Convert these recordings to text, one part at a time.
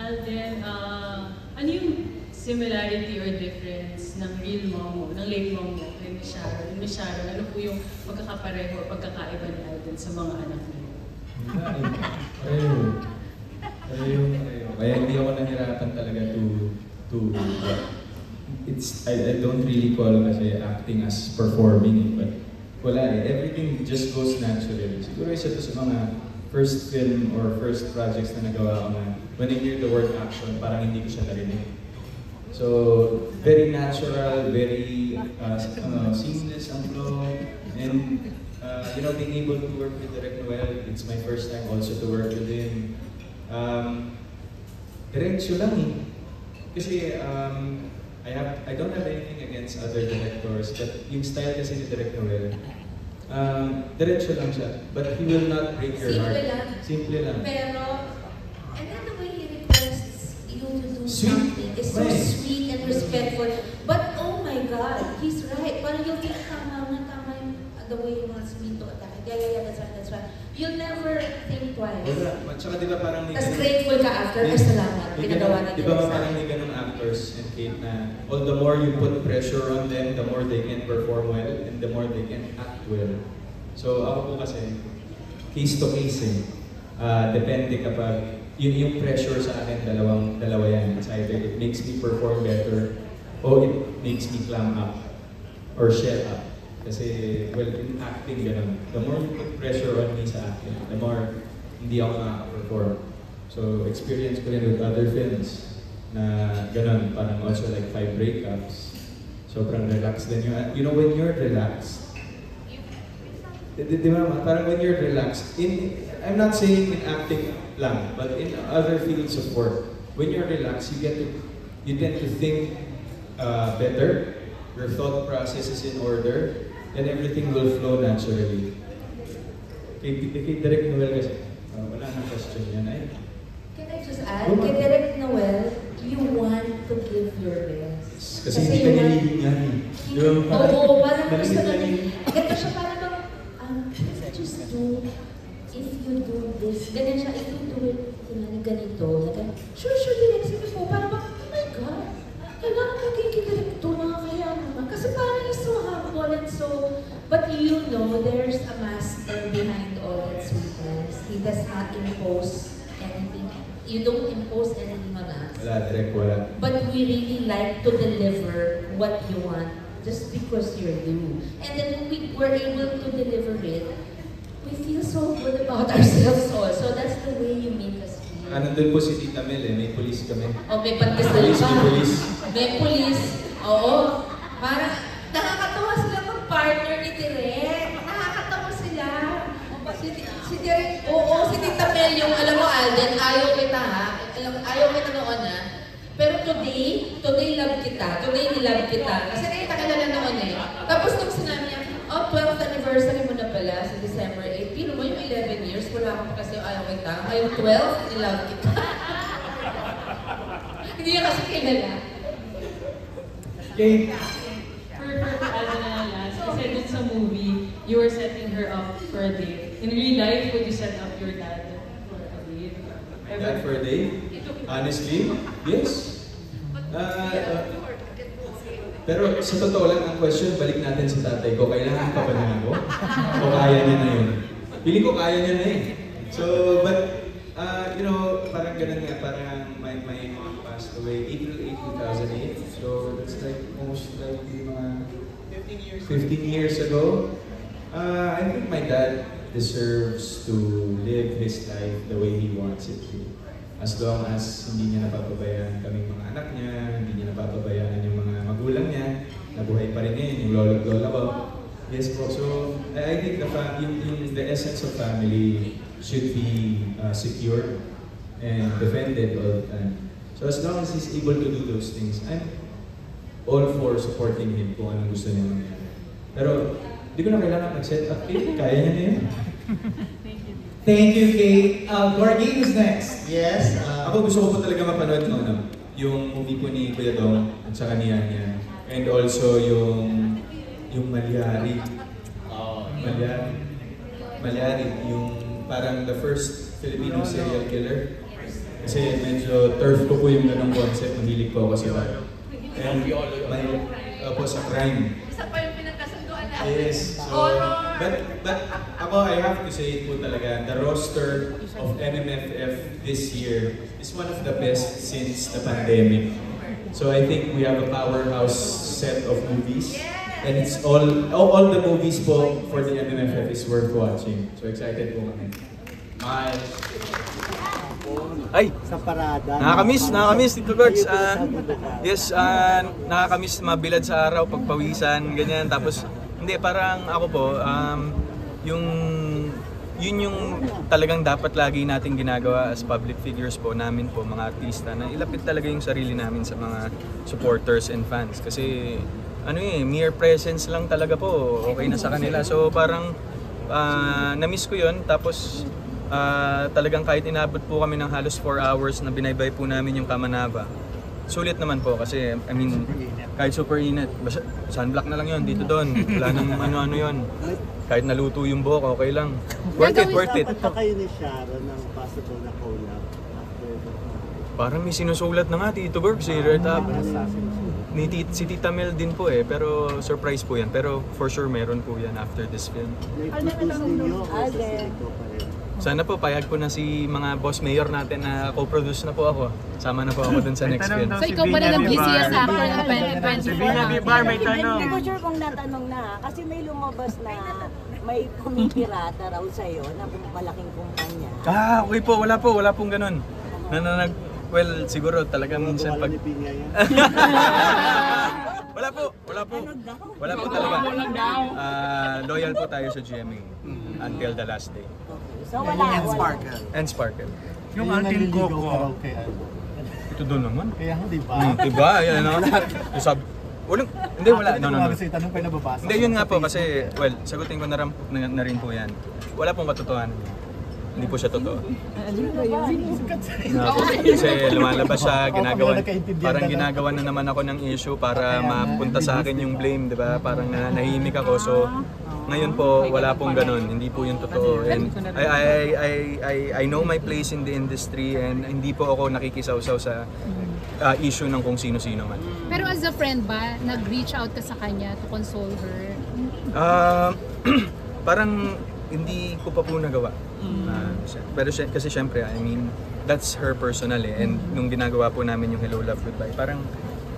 Alden, ano yung similarity or difference ng real mom mo, ng late mom mo, kay Miss Sharon? Miss Sharon, ano po yung magkakapareho o pagkakaiba ni Alden sa mga anak niyo? Pareho. Kaya hindi ako nahirapan talaga to I don't really call kasi acting as performing, but wala everything just goes naturally. Siguro isa to sa mga first film or first projects na nagawa ko na when I hear the word action, parang hindi ko siya narinig. So, very natural, very seamless ang flow, and you know, being able to work with Direk Noel, it's my first time also to work with him. Diretsyo lang eh. Kasi I don't have anything against other directors, but yung style kasi ni Direk Noel, diretsyo lang siya, but he will not break your heart. Simple lang. Pero, and then the way he requests you to do something is so sweet and respectful. But oh my God, he's right. Parang you'll think tama yung the way he wants me to attack it. Yeah, that's right. You'll never think twice. Wala. Tsaka diba parang Tapos grateful ka after, ay salamat, pinagawa na diba parang may ganun actors and Kate na all the more you put pressure on them, the more they can perform well and the more they can act well. So ako po kasi, case to case eh. Depende kapag yung pressure sa akin, dalawa yan. It's either it makes me perform better or it makes me clam up or shell up. Kasi, well, in acting, ganun. The more you put pressure on me sa acting, the more hindi ako makaka-perform. So, experience ko rin with other films na ganun, parang also like 5 breakups. Sobrang relaxed din yung, you know, when you're relaxed, di ba, parang when you're relaxed, I'm not saying in acting lang, but in other fields of work, when you're relaxed, you tend to think better, your thought process is in order, and everything will flow naturally. Kay Direk Noel kasi, wala nang question yan ay. Can I just add, kay Direk Noel, you want to give your best. Kasi hindi ka nililingan eh. Oo, parang gusto na ito siya parang just do, if you do this, ganyan siya, if you do it, ganito, sure, Direk, sige po, parang oh my God, kailangan magiging Direk ito, nakakaya naman. Kasi parang it's so humble and so, but you know, there's a master behind all that sweetness. He does not impose anything. You don't impose anything on us. Wala, Direk, wala. But we really like to deliver what you want just because you're you. And then when we were able to deliver it, we feel so good about ourselves also. That's the way you make us feel. Nandun po si Tita Mel eh, may police kami. Oh, may pandesal pa. May police. Oo. Parang nakakatawa sila mag-partner ni Direk. Nakakatawa sila. Si Direk, oo, si Tita Mel yung, alam mo Alden, ayaw kita ha. Ayaw kita noon ha. Pero today love kita. Today nilove kita. Kasi nakita ka na noon eh. Tapos nung sinabi niya, oh, 12th anniversary mo na pala sa December 8. Pero mo yung 11 years, wala ka pa kasi ayaw kita. Ngayon 12, nilove kita. Hindi niya kasi kilala. Okay. For Alden na last, kasi dun sa movie, you were setting her up for a date. In real life, would you set up your dad for a date? Dad for a date? Honestly, yes. Pero sa totoo lang ang question, balik natin sa tatay ko, kailangan pa ba niya ako? O kaya niya na yun? Pili ko kaya niya na eh. So, but, you know, parang ganun nga, parang my mom passed away April 8, 2008. So, that's like almost like mga 15 years ago. I think my dad deserves to live his life the way he wants it to. As long as hindi niya napapabayaan kaming mga anak niya, hindi niya napapabayaan yung mga magulang niya, nabuhay pa rin yun, yung lolo at lola ko. Yes po, so I think the essence of family should be secured and defended all the time. So as long as he's able to do those things, I'm all for supporting him kung anong gusto niya mangyari. Pero hindi ko na kailangan mag-set up, kaya niya na yun. Thank you, Kate. Gorgie, who's next? Yes. Ako gusto ko po talaga mapanood yung movie po ni Kuya Dong at saka ni Anya. And also yung Malyari. Malyari, yung parang the first Filipino serial killer. Kasi medyo turf ko po yung ganong concept, mahilig po ako sa that. And may po sa crime. Isa pa yung pinagkasunduan natin. Yes, so, but ako, I have to say po talaga, the roster of MMFF this year is one of the best since the pandemic. So I think we have a powerhouse set of movies. And it's all the movies po for the MMFF is worth watching. So excited po kami. Bye! Ay! Sa parada. Nakakamiss Tito Berts. Yes, nakakamiss mabilad sa araw, pagpawisan, ganyan. Tapos, hindi, parang ako po, yun yung talagang dapat lagi natin ginagawa as public figures po, namin po, mga artista, na ilapit talaga yung sarili namin sa mga supporters and fans. Kasi, mere presence lang talaga po, okay na sa kanila. So parang na-miss ko yun, tapos talagang kahit inabot po kami ng halos 4 hours na binaybay po namin yung Kamanava. Sulit naman po kasi, kahit super init, sunblock na lang yun, dito doon, wala nang ano-ano yun. Kahit naluto yung buhok, okay lang. Worth it. Dapat pa kayo ni Sharon ng possible na collab after the Parang may sinusulat na nga, Tito Berg, si Red Up. Si Tita Mel din po pero surprise po yan. Pero for sure meron po yan after this film. Na-produce ninyo o sa Silico pa rin? Sana po, payag po na si mga boss mayor natin na co-produce na po ako. Sama na po ako dun sa next film. So ikaw pa na lang busiest actor ng 2024. Si Vina Vivar may tanong. Hindi ko sure kung natanong na kasi may lumabas na may pumipirata raw sa'yo na malaking kumpanya. Okay po, wala pong ganun. Well, siguro talaga minsan pag... Wala po talaga. Loyal po tayo sa GMA until the last day. So wala. And Sparkle. Yung Altin Coco. Ito doon naman. Kaya di ba? Diba? Yan ano? Hindi, wala. No. Tanong pa nababasa. Hindi, yun nga po kasi, well, sagutin ko na rin po yan. Wala pong katotohanan. Hindi po siya totoo. Kasi lumalabas siya, parang ginagawa na naman ako ng issue para mapunta sa akin yung blame, di ba? Parang nahimik ako. So, ngayon po, wala pong ganun. Hindi po yung totoo. And I know my place in the industry and hindi po ako nakikisawsaw sa issue ng kung sino-sino man. Pero as a friend ba, nag-reach out ka sa kanya to console her? Parang hindi ko pa po nagawa. Pero kasi syempre, I mean, that's her personal and nung ginagawa po namin yung Hello, Love, Goodbye, parang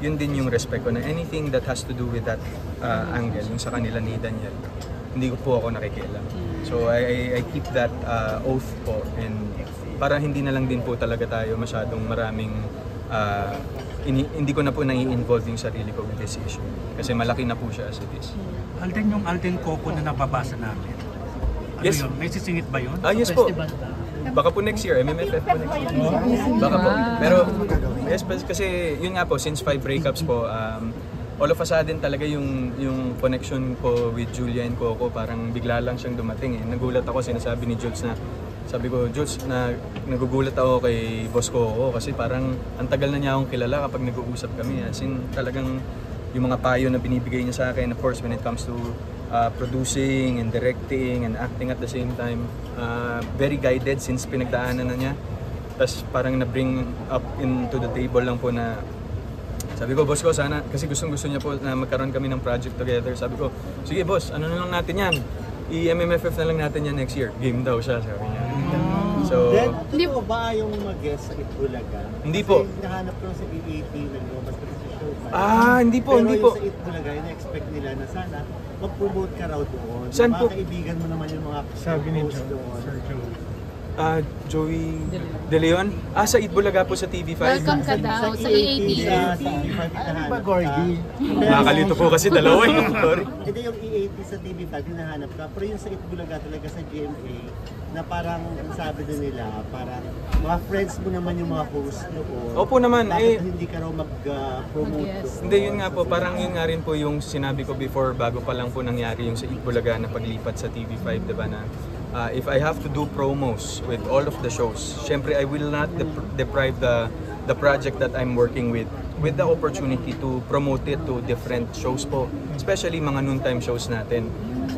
yun din yung respect ko na anything that has to do with that angle, yung sa kanila ni Daniel, hindi ko po ako nakikialam. So I keep that oath po and parang hindi na lang din po talaga tayo masyadong maraming hindi ko na po nai-involve yung sarili ko with this issue. Kasi malaki na po siya as it is. Altin yung Altin Coco na nababasa namin. Yes. Yun? May sisingit ba yun? Yes po. Baka po next year, MMFF po next year. Baka po. Pero, yes, kasi yun nga po, since 5 breakups po, all of a sudden talaga yung connection ko with Julia and Coco, parang bigla lang siyang dumating. Nagulat ako, sinasabi ni Jules na, sabi ko, Jules, nagugulat ako kay Boss Coco kasi parang ang tagal na niya akong kilala kapag nag-uusap kami. As in, talagang yung mga payo na binibigay niya sa akin, of course, when it comes to producing and directing and acting at the same time, very guided since pinagdaanan na niya. Tapos parang na-bring up into the table lang po na sabi ko, boss ko, sana, kasi gustong-gusto niya po na magkaroon kami ng project together. Sabi ko, sige boss, ano na lang natin yan? I-MMFF na lang natin yan next year. Game daw siya, sabi niya. So, hindi po ba yung mag-guest sa Itbulaga? Hindi po. Kasi nahanap ko sa EAT, nag-lumabas ko sa show. Hindi po. Pero yung sa Itbulaga, na-expect nila na sana mag-promote ka raw doon. Saan po? Mga kaibigan mo naman yung mga Sabi ni host doon. Sir Joe. Joey De Leon? Sa Itbulaga po sa TV5. Welcome ka daw sa EAT. Sa TV5 Ano ba, Gorgie? Nakakalito po kasi dalawa yung story. Hindi yung EAT sa TV5, hinahanap ka. Pero yung sa Itbulaga talaga sa GMA, na parang ang sabi din nila, parang mga friends mo naman yung mga host doon. Opo naman. Bakit hindi ka raw mag-promote Yes. doon? Hindi, yun nga po. Parang yun nga rin po yung sinabi ko before, bago pa lang po nangyari yung sa Itbulaga na paglipat sa TV5, diba na if I have to do promos with all of the shows, syempre I will not deprive the project that I'm working with the opportunity to promote it to different shows po. Especially mga noontime shows natin.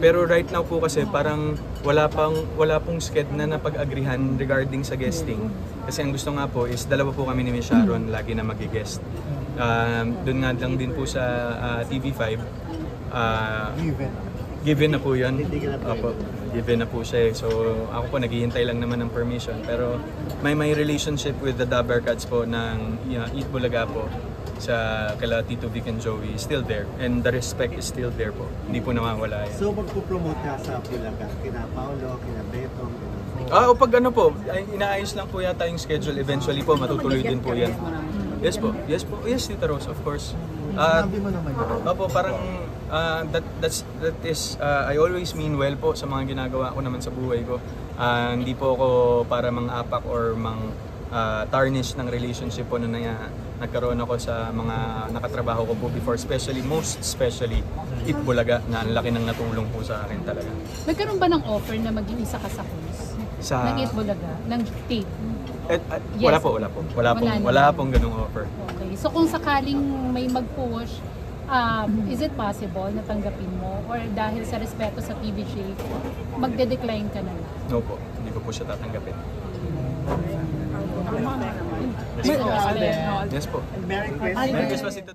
Pero right now po kasi parang wala pong sked na napag-agrihan regarding sa guesting. Kasi ang gusto nga po is dalawa po kami ni Miss Sharon lagi na mag-guest. Doon nga lang din po sa TV5. Given na po yun. Opo, given na po siya. So ako po naghihintay lang naman ng permission. Pero may relationship with the Dabar Cats po ng Eat Bulaga po sa kala Tito Vic and Joey is still there. And the respect is still there po. Hindi po nawawala yan. So magpo-promote ka sa Bulaga, kina Paolo, kina Betong, O pag ano po, inaayos lang po yata yung schedule. Eventually po, matutuloy din po yan. Yes po. Yes, Tita Rose, of course. Opo, parang that is I always mean well po sa mga ginagawa ko naman sa buhay ko. Hindi po ako para mang-apak or tarnish ng relationship po na nagkaroon ako sa mga nakatrabaho ko po before, most especially Eat Bulaga, na ang laki ng natulong po sa akin talaga. Nagkaroon ba ng offer na maging isa ka sa host? Ng Eat Bulaga? Ng tape? Yes. Wala pong ganung offer. Okay. So kung sakaling may mag-push, is it possible na tanggapin mo? Or dahil sa respeto sa TVJ, magde-decline ka na lang? No po, hindi ko po siya tatanggapin. Yes po. Merry Christmas. Merry Christmas ito.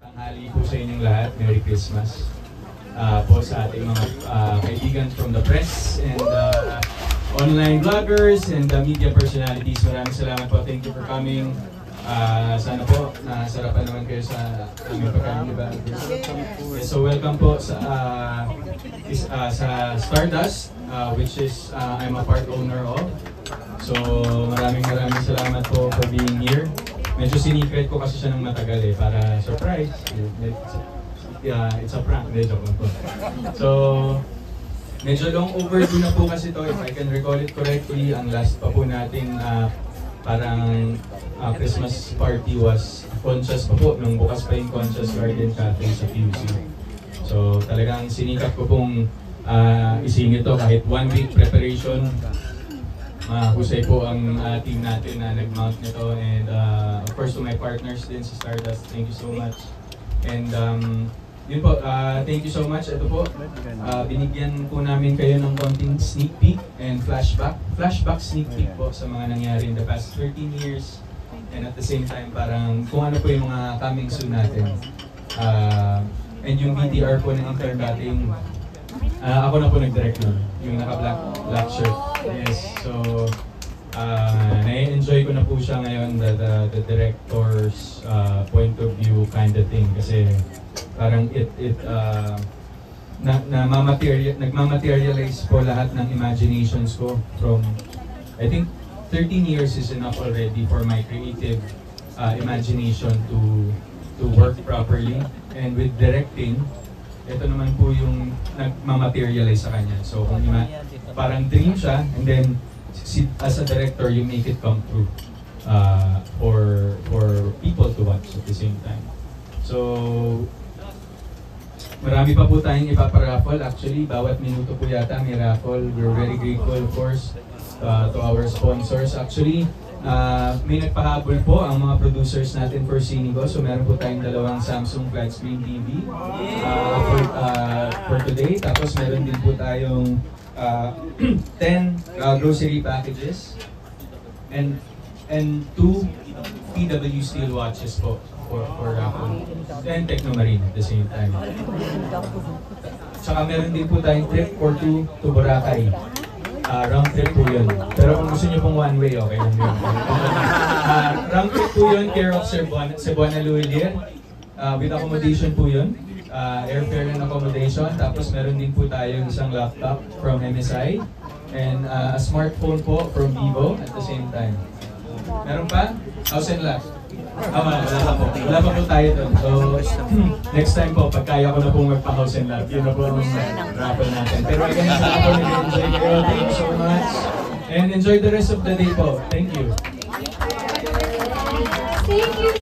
Tanghali po sa inyong lahat. Merry Christmas. Po sa ating mga kaibigan from the press and online vloggers and media personalities. Maraming salamat po. Thank you for coming. Sana po nasarapan naman kayo sa aming pagkain, diba? So welcome po sa Stardust, which is I'm a part owner of. So maraming salamat po for being here. Medyo sinikret ko kasi siya ng matagal para surprise. It's a prank. Joke lang po. So medyo long overdue na po kasi to, if I can recall it correctly. Ang last pa po nating parang Christmas party was Conscious pa po, nung bukas pa yung Conscious Garden Cafe sa QC. So talagang sinikap ko pong isingit to kahit 1 week preparation. Husay po ang team natin na nag-mount nito, and of course to my partners din sa Stardust, thank you so much. And yun po, thank you so much. Ito po, binigyan po namin kayo ng konting sneak peek and flashback sneak peek po sa mga nangyari in the past 13 years. And at the same time, parang kung ano po yung mga coming soon natin. And yung VTR po ng intern dating, ako na po nag-direct nun, yung naka-black shirt. Yes, so na-enjoy ko na po siya ngayon, the director's point of view kind of thing. Kasi parang nagmamaterialize po lahat ng imaginations ko from, I think, 13 years is enough already for my creative imagination to work properly. And with directing, ito naman po yung nagmamaterialize sa kanya. So kung parang dream siya, and then as a director, you make it come true for people to watch at the same time. So marami pa po tayong ipaparaffle. Actually, bawat minuto po yata may raffle. We're very grateful, of course, to our sponsors. Actually, may nagpahabol po ang mga producers natin for Sinigo. So meron po tayong 2 Samsung flat screen TV for today. Tapos meron din po tayong 10 grocery packages and 2 PW Steel watches po for raffle. And Technomarine at the same time. Tsaka meron din po tayong trip for 2 to Boracay. Round trip po yun. Pero kung gusto nyo pong one way, okay lang yun. Round trip po yun, care of Cebuana Luilier. With accommodation po yun. Airfare and accommodation. Tapos meron din po tayong isang laptop from MSI. And a smartphone po from Vivo at the same time. Meron pa? House and Lot. Wala pa po tayo doon. So, next time po, pag kaya ko na pong magpa-house and lot, yun na po ang raffle natin. Pero again, sa raffle, nag-enjoy kayo. Thank you so much. And enjoy the rest of the day po. Thank you. Thank you.